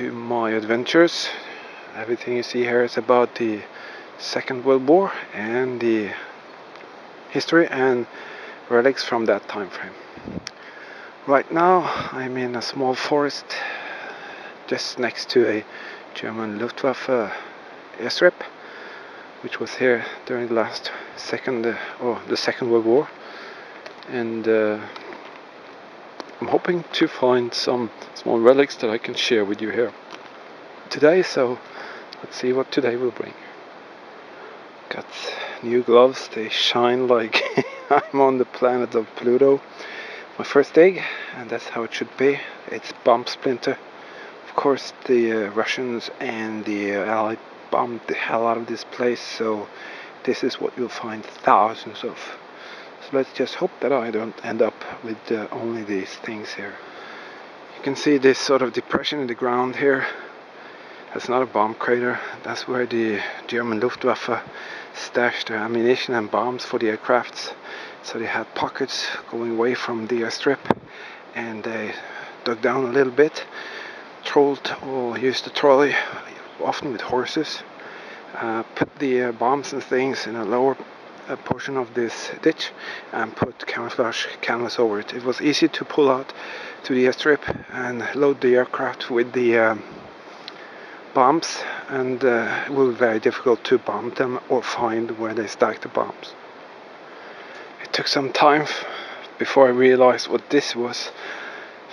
to my adventures. Everything you see here is about the Second World War and the history and relics from that time frame. Right now I'm in a small forest just next to a German Luftwaffe airstrip, which was here during the Second World War, and I'm hoping to find some small relics that I can share with you here today, so let's see what today will bring. Got new gloves, they shine like I'm on the planet of Pluto. My first dig, and that's how it should be. It's bomb splinter. Of course the Russians and the Allied bombed the hell out of this place, so this is what you'll find thousands of. So let's just hope that I don't end up with only these things here. You can see this sort of depression in the ground here. That's not a bomb crater. That's where the German Luftwaffe stashed their ammunition and bombs for the aircrafts. So they had pockets going away from the airstrip, and they dug down a little bit, trolled or used the trolley, often with horses, put the bombs and things in a lower portion of this ditch and put camouflage canvas over it. It was easy to pull out to the airstrip and load the aircraft with the bombs, and it was very difficult to bomb them or find where they stacked the bombs. It took some time before I realized what this was.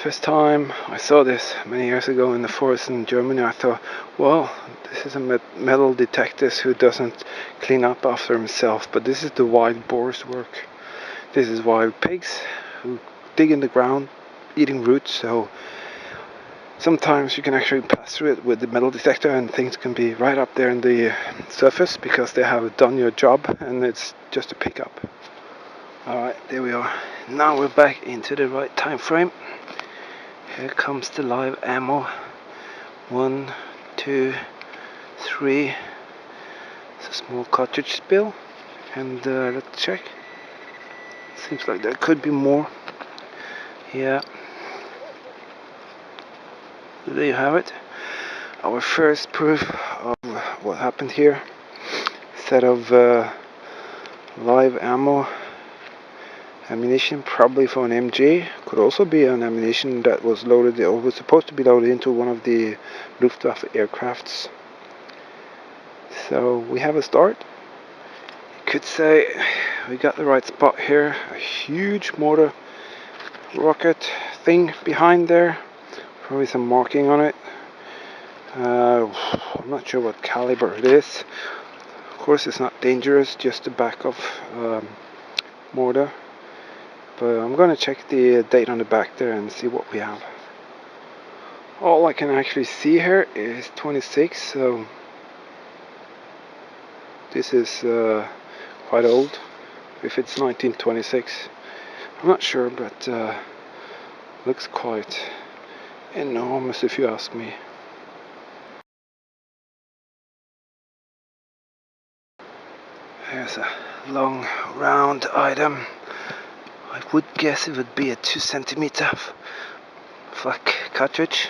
First time I saw this many years ago in the forest in Germany, I thought, well, this is a metal detector who doesn't clean up after himself, but this is the wild boar's work. This is wild pigs who dig in the ground eating roots, so sometimes you can actually pass through it with the metal detector and things can be right up there in the surface because they have done your job and it's just a pickup. Alright, there we are. Now we're back into the right time frame. Here comes the live ammo. 1, 2, 3. It's a small cartridge spill, and let's check. Seems like there could be more. Yeah. There you have it. Our first proof of what happened here. Set of live ammunition, probably for an MG. Could also be an ammunition that was loaded or was supposed to be loaded into one of the Luftwaffe aircrafts. So we have a start. You could say we got the right spot here. A huge mortar rocket thing behind there. Probably some marking on it. I'm not sure what caliber it is. Of course it's not dangerous, just the back of mortar. But I'm gonna check the date on the back there and see what we have. All I can actually see here is 26, so this is quite old. If it's 1926, I'm not sure, but looks quite enormous if you ask me. Here's a long round item. I would guess it would be a 2 centimeter flak cartridge.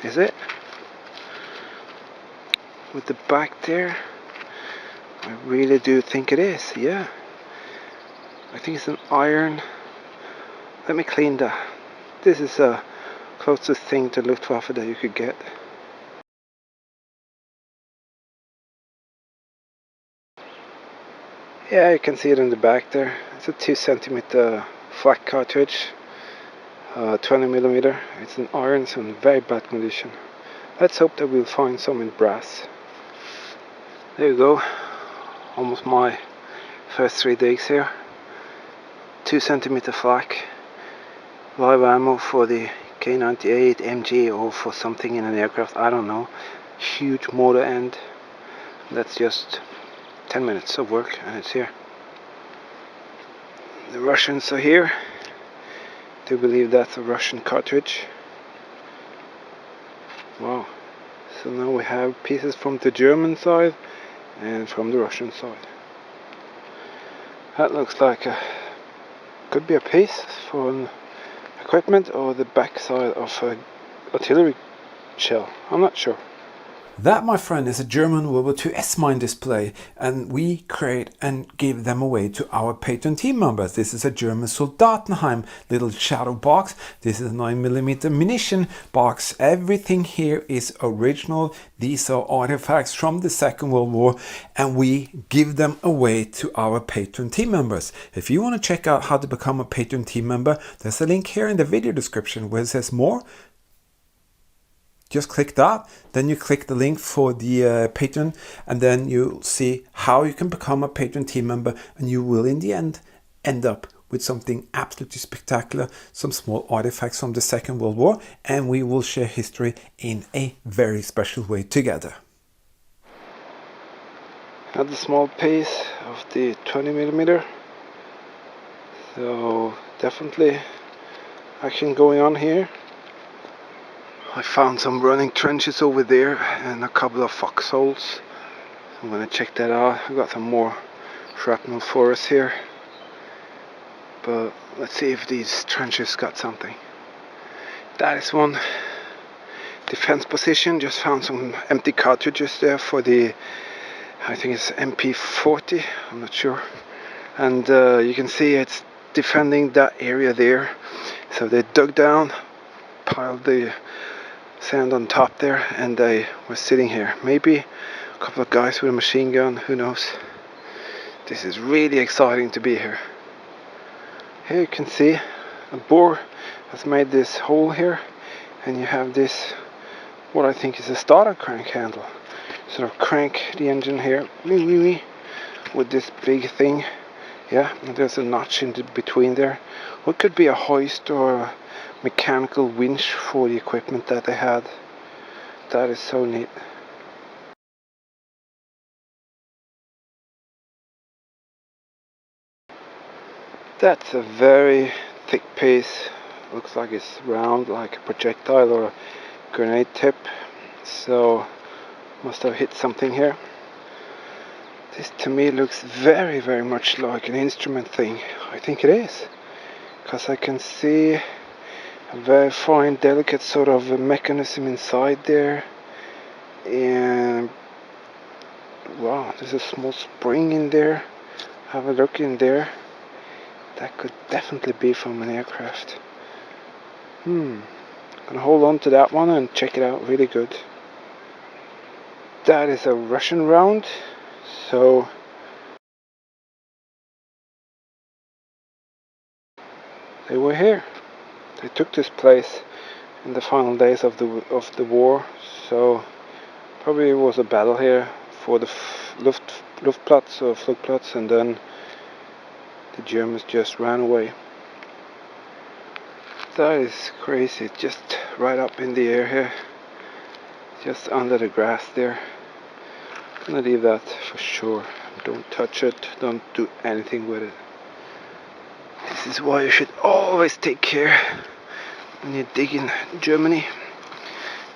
Is it? With the back there, I really do think it is, yeah. I think it's an iron. Let me clean that. This is the closest thing to Luftwaffe that you could get. Yeah, you can see it in the back there. It's a 2 centimeter flak cartridge, 20 millimeter. It's an iron, so in very bad condition. Let's hope that we'll find some in brass. There you go. Almost my first 3 digs here. 2 centimeter flak. Live ammo for the K98 MG or for something in an aircraft, I don't know. Huge motor end. That's just 10 minutes of work and it's here. The Russians are here. Do believe that's a Russian cartridge. Wow. So now we have pieces from the German side and from the Russian side. That looks like could be a piece for an equipment or the back side of a artillery shell. I'm not sure. That, my friend, is a German WW2 S-Mine display, and we create and give them away to our Patreon team members. This is a German Soldatenheim little shadow box. This is a 9mm munition box. Everything here is original. These are artifacts from the Second World War, and we give them away to our Patreon team members. If you want to check out how to become a Patreon team member, there's a link here in the video description where it says more. Just click that, then you click the link for the Patreon, and then you'll see how you can become a Patreon team member, and you will in the end up with something absolutely spectacular, some small artifacts from the Second World War, and we will share history in a very special way together. Had the small piece of the 20mm, so definitely action going on here. I found some running trenches over there and a couple of foxholes. I'm gonna check that out. I've got some more shrapnel for us here, but let's see if these trenches got something. That is one defense position. Just found some empty cartridges there for the, I think it's MP40, I'm not sure. And you can see it's defending that area there. So they dug down, piled the sand on top there, and they were sitting here. Maybe a couple of guys with a machine gun, who knows. This is really exciting to be here. Here you can see a boar has made this hole here, and you have this, what I think is a starter crank handle. Sort of crank the engine here with this big thing. Yeah, and there's a notch in between there. What could be a hoist or a mechanical winch for the equipment that they had. That is so neat. That's a very thick piece. Looks like it's round, like a projectile or a grenade tip. So must have hit something here. This to me looks very, very much like an instrument thing. I think it is, because I can see a very fine, delicate sort of a mechanism inside there. And wow, there's a small spring in there. Have a look in there. That could definitely be from an aircraft. Gonna hold on to that one and check it out really good. That is a Russian round, so they were here. They took this place in the final days of the war, so probably it was a battle here for the Luftplatz or Flugplatz, and then the Germans just ran away. That is crazy, just right up in the air here, just under the grass there. I'm gonna leave that for sure. Don't touch it, don't do anything with it. This is why you should always take care when you dig in Germany.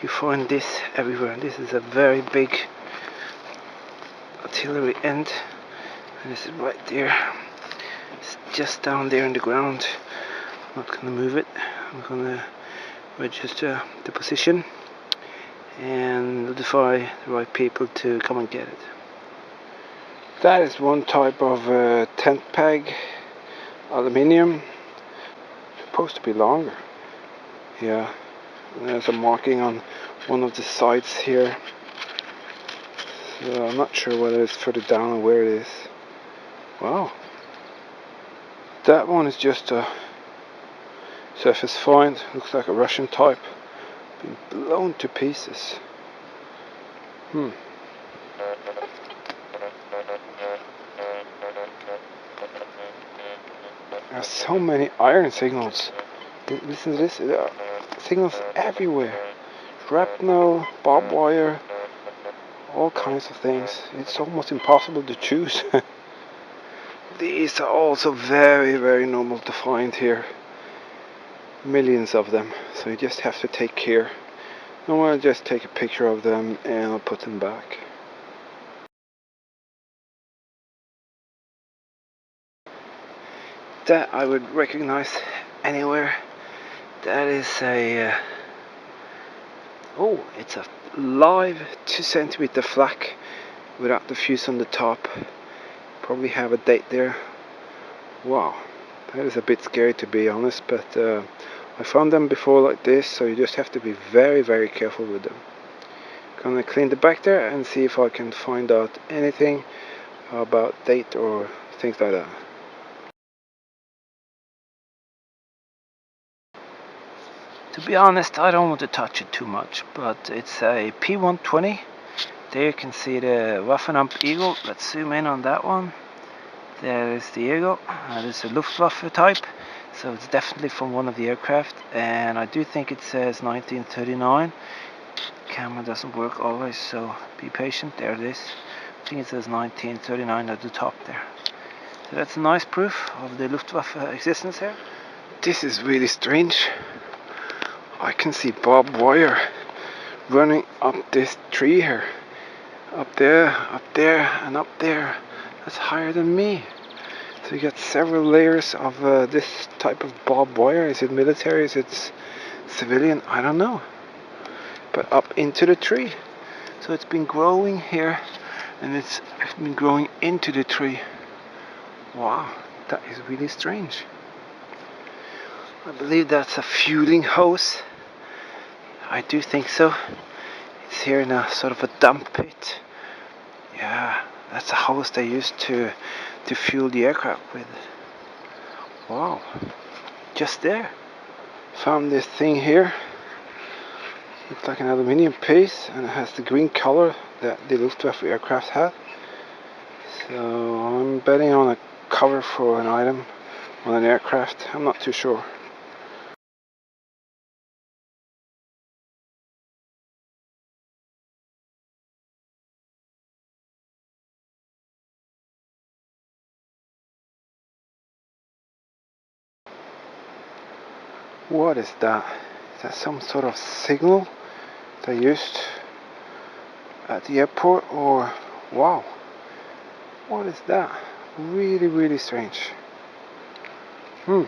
You find this everywhere. This is a very big artillery end, and this is right there. It's just down there in the ground. I'm not gonna move it. I'm gonna register the position and notify the right people to come and get it. That is one type of tent peg, aluminium. Supposed to be longer. Yeah, there's a marking on one of the sides here. So I'm not sure whether it's further down or where it is. Wow. That one is just a surface find. Looks like a Russian type. Been blown to pieces. There's so many iron signals. Listen to this. There are signals everywhere. Shrapnel, barbed wire, all kinds of things. It's almost impossible to choose. These are also very, very normal to find here. Millions of them. So you just have to take care. I want to just take a picture of them and I'll put them back. That I would recognize anywhere. That is a Oh, it's a live 2 centimeter flak without the fuse on the top. Probably have a date there. Wow, that is a bit scary to be honest, but I found them before like this, so you just have to be very, very careful with them. Gonna clean the back there and see if I can find out anything about date or things like that. To be honest, I don't want to touch it too much, but it's a P120. There you can see the Waffenamp Eagle. Let's zoom in on that one. There is the Eagle. It's a Luftwaffe type, so it's definitely from one of the aircraft, and I do think it says 1939. Camera doesn't work always, so be patient. There it is. I think it says 1939 at the top there. So that's a nice proof of the Luftwaffe existence here. This is really strange. I can see barbed wire running up this tree here. Up there, and up there. That's higher than me. So you got several layers of this type of barbed wire. Is it military? Is it civilian? I don't know. But up into the tree. So it's been growing here, and it's been growing into the tree. Wow, that is really strange. I believe that's a fueling hose. I do think so. It's here in a sort of a dump pit. Yeah, that's a hose they used to fuel the aircraft with. Wow, just there. Found this thing here. It's like an aluminium piece, and it has the green color that the Luftwaffe aircraft had. So I'm betting on a cover for an item on an aircraft. I'm not too sure. What is that? Is that some sort of signal they used at the airport, or wow, what is that? Really, really strange. Here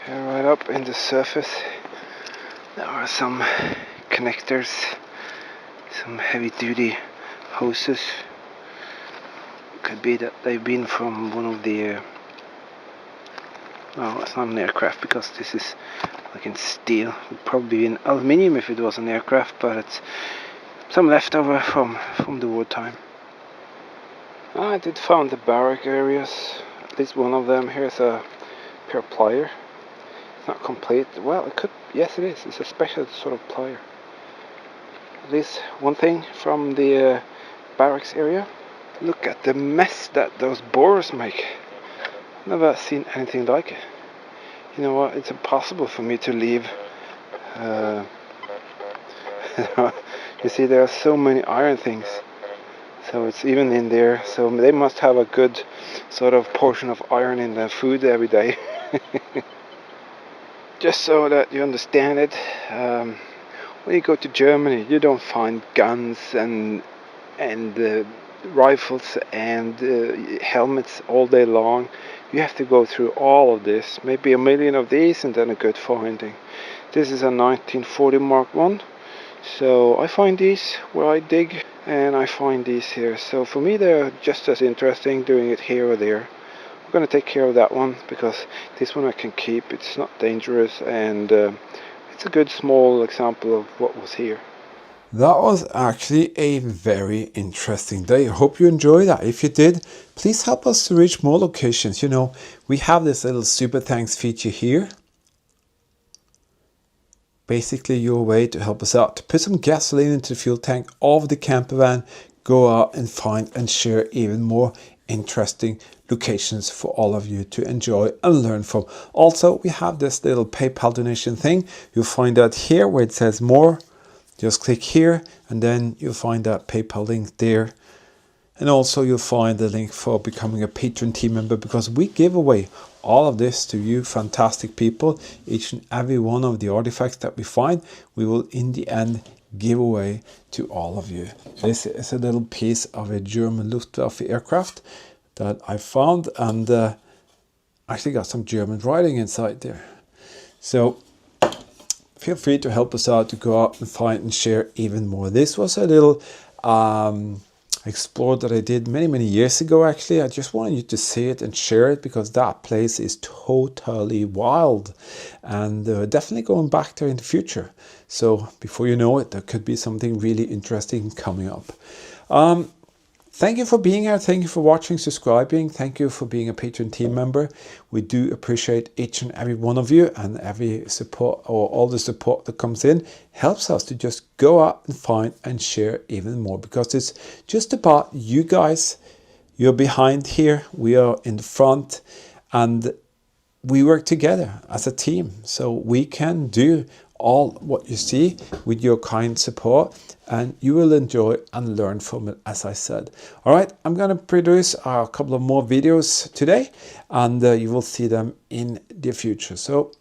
right up in the surface there are some connectors, some heavy duty hoses. Could be that they've been from one of the no, it's not an aircraft because this is like in steel. It would probably be in aluminium if it was an aircraft, but it's some leftover from the wartime. I did found the barrack areas, at least one of them. Here's a pair of pliers. It's not complete. Well, it could, yes it is. It's a special sort of plier. At least one thing from the barracks area. Look at the mess that those borers make. Never seen anything like it. You know what? It's impossible for me to leave. You see, there are so many iron things. So it's even in there. So they must have a good sort of portion of iron in their food every day. Just so that you understand it, when you go to Germany, you don't find guns and rifles and helmets all day long. You have to go through all of this, maybe a million of these, and then a good finding. This is a 1940 Mark 1, so I find these where I dig, and I find these here. So for me they're just as interesting doing it here or there. I'm going to take care of that one because this one I can keep. It's not dangerous, and it's a good small example of what was here. That was actually a very interesting day. I hope you enjoyed that. If you did, please help us to reach more locations. You know, we have this little super thanks feature here. Basically your way to help us out, to put some gasoline into the fuel tank of the camper van, go out and find and share even more interesting locations for all of you to enjoy and learn from. Also, we have this little PayPal donation thing. You'll find out here where it says more. Just click here and then you'll find that PayPal link there. And also you'll find the link for becoming a Patreon team member, because we give away all of this to you fantastic people. Each and every one of the artifacts that we find, we will in the end give away to all of you. This is a little piece of a German Luftwaffe aircraft that I found, and actually got some German writing inside there. So feel free to help us out to go out and find and share even more. This was a little explore that I did many years ago. Actually, I just wanted you to see it and share it because that place is totally wild, and definitely going back there in the future. So before you know it, there could be something really interesting coming up. Thank you for being here. Thank you for watching, subscribing. Thank you for being a Patreon team member. We do appreciate each and every one of you, and every support, or all the support that comes in helps us to just go out and find and share even more, because it's just about you guys. You're behind here, we are in the front, and we work together as a team, so we can do all what you see with your kind support, and you will enjoy and learn from it, as I said. All right, I'm going to produce a couple of more videos today, and you will see them in the future. So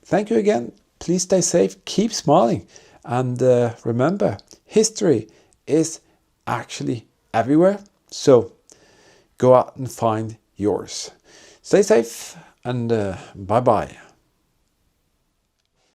thank you again. Please stay safe, keep smiling, and remember, history is actually everywhere. So go out and find yours. Stay safe, and bye bye.